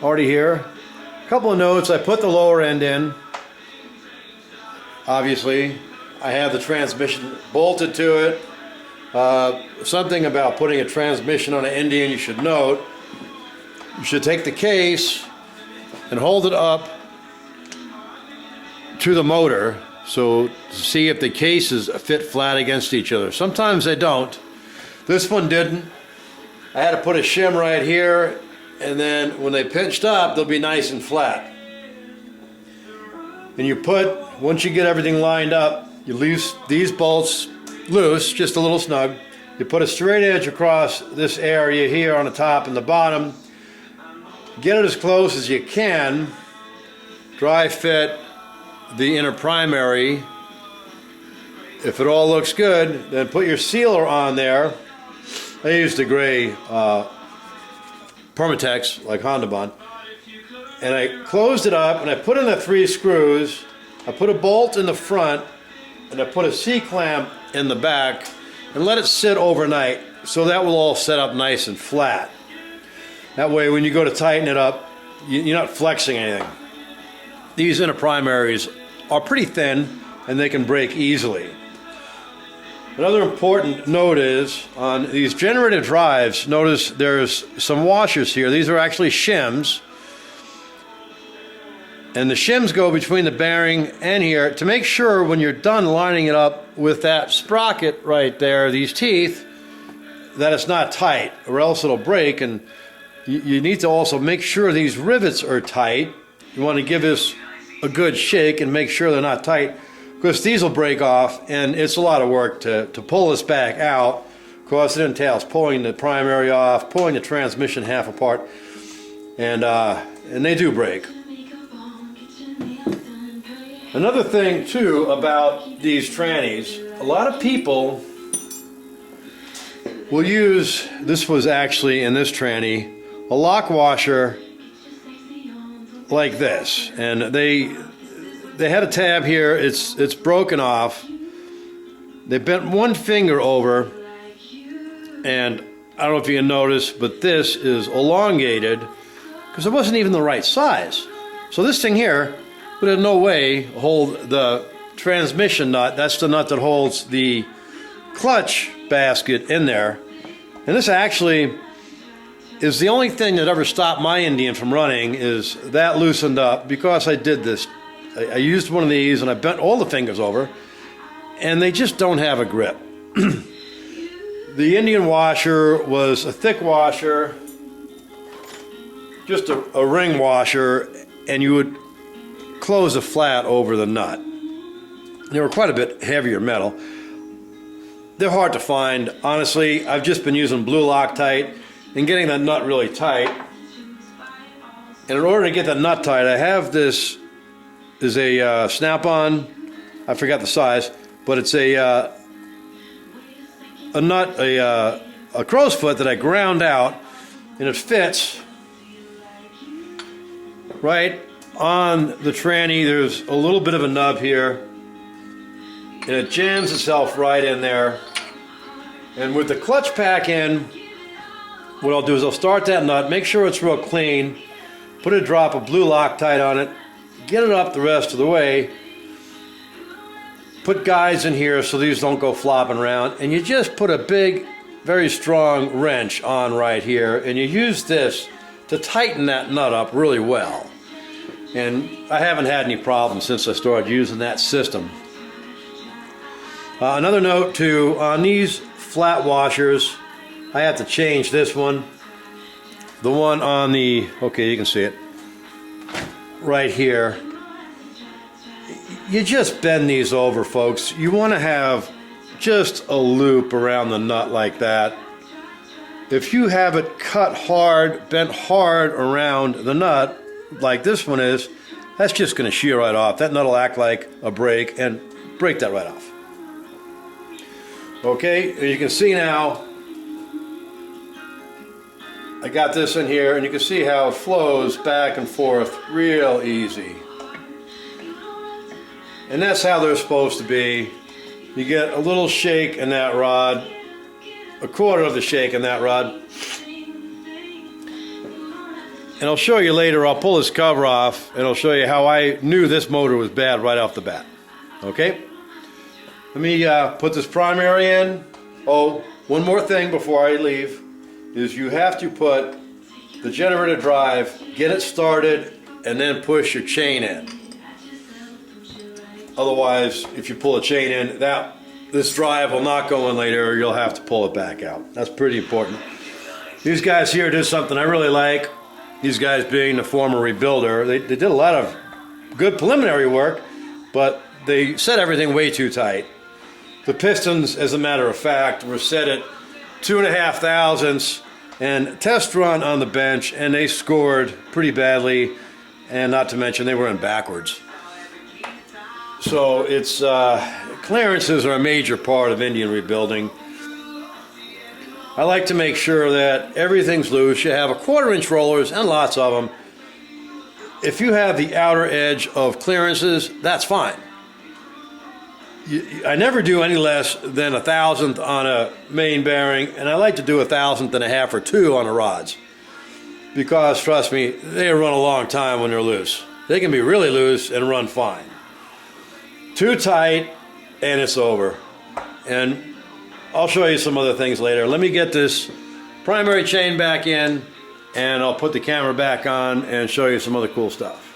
Arty here. A couple of notes. I put the lower end in. Obviously, I have the transmission bolted to it. Something about putting a transmission on an Indian you should note. You should take the case and hold it up to the motor so to see if the cases fit flat against each other. Sometimes they don't. This one didn't. I had to put a shim right here, and then when they pinched up, they'll be nice and flat. And you put, once you get everything lined up, you leave these bolts loose, just a little snug. You put a straight edge across this area here on the top and the bottom. Get it as close as you can. Dry fit the inner primary. If it all looks good, then put your sealer on there. I used a gray Permatex, like Honda Bond. And I closed it up and I put in the 3 screws. I put a bolt in the front and I put a C-clamp in the back and let it sit overnight so that will all set up nice and flat. That way when you go to tighten it up, you're not flexing anything. These inner primaries are pretty thin and they can break easily. Another important note is on these generator drives, notice there's some washers here. These are actually shims. And the shims go between the bearing and here to make sure when you're done lining it up with that sprocket right there, these teeth, that it's not tight or else it'll break. And you need to also make sure these rivets are tight. You want to give this a good shake and make sure they're not tight, because these will break off and it's a lot of work to pull this back out. Of course, it entails pulling the primary off, pulling the transmission half apart, and they do break. Another thing too about these trannies, a lot of people will use, this was actually in this tranny, a lock washer like this, and they had a tab here. It's broken off. They bent one finger over, and I don't know if you can notice, but this is elongated because it wasn't even the right size. So this thing here would in no way hold the transmission nut. That's the nut that holds the clutch basket in there. And this actually is the only thing that ever stopped my Indian from running, is that loosened up because I did this. I used one of these and I bent all the fingers over and they just don't have a grip. The Indian washer was a thick washer, just a ring washer, and you would close a flat over the nut. They were quite a bit heavier metal. They're hard to find. Honestly, I've just been using blue Loctite and getting that nut really tight. And in order to get that nut tight, I have this is a snap-on. I forgot the size, but it's a nut, a crow's foot that I ground out, and it fits right on the tranny. There's a little bit of a nub here, and it jams itself right in there. And with the clutch pack in, what I'll do is I'll start that nut, make sure it's real clean, put a drop of blue Loctite on it, get it up the rest of the way, put guides in here so these don't go flopping around, and you just put a big, very strong wrench on right here, and you use this to tighten that nut up really well. And I haven't had any problems since I started using that system. Another note too, on these flat washers, I have to change this one. The one on the, okay, you can see it right here. You just bend these over, folks. You want to have just a loop around the nut like that. If you have it cut hard, bent hard around the nut, like this one is, that's just going to shear right off. That nut will act like a brake and break that right off. Okay, you can see now, I got this in here, and you can see how it flows back and forth real easy. And that's how they're supposed to be. You get a little shake in that rod, a quarter of the shake in that rod. and I'll show you later, I'll pull this cover off and I'll show you how I knew this motor was bad right off the bat. Okay? Let me put this primary in. Oh, one more thing before I leave is you have to put the generator drive, get it started, and then push your chain in. Otherwise, if you pull a chain in, this drive will not go in later, or you'll have to pull it back out. That's pretty important. These guys here did something I really like. These guys being the former rebuilder, they did a lot of good preliminary work, but they set everything way too tight. The pistons, as a matter of fact, were set at 2.5 thousandths and test run on the bench, and they scored pretty badly, and not to mention they were in backwards. So it's clearances are a major part of Indian rebuilding. I like to make sure that everything's loose. You have 1/4 inch rollers and lots of them. If you have the outer edge of clearances, that's fine. I never do any less than 1,000th on a main bearing, and I like to do 1,000th and a half or 2 on the rods. Because, trust me, they run a long time when they're loose. They can be really loose and run fine. Too tight, and it's over. And I'll show you some other things later. Let me get this primary chain back in, and I'll put the camera back on and show you some other cool stuff.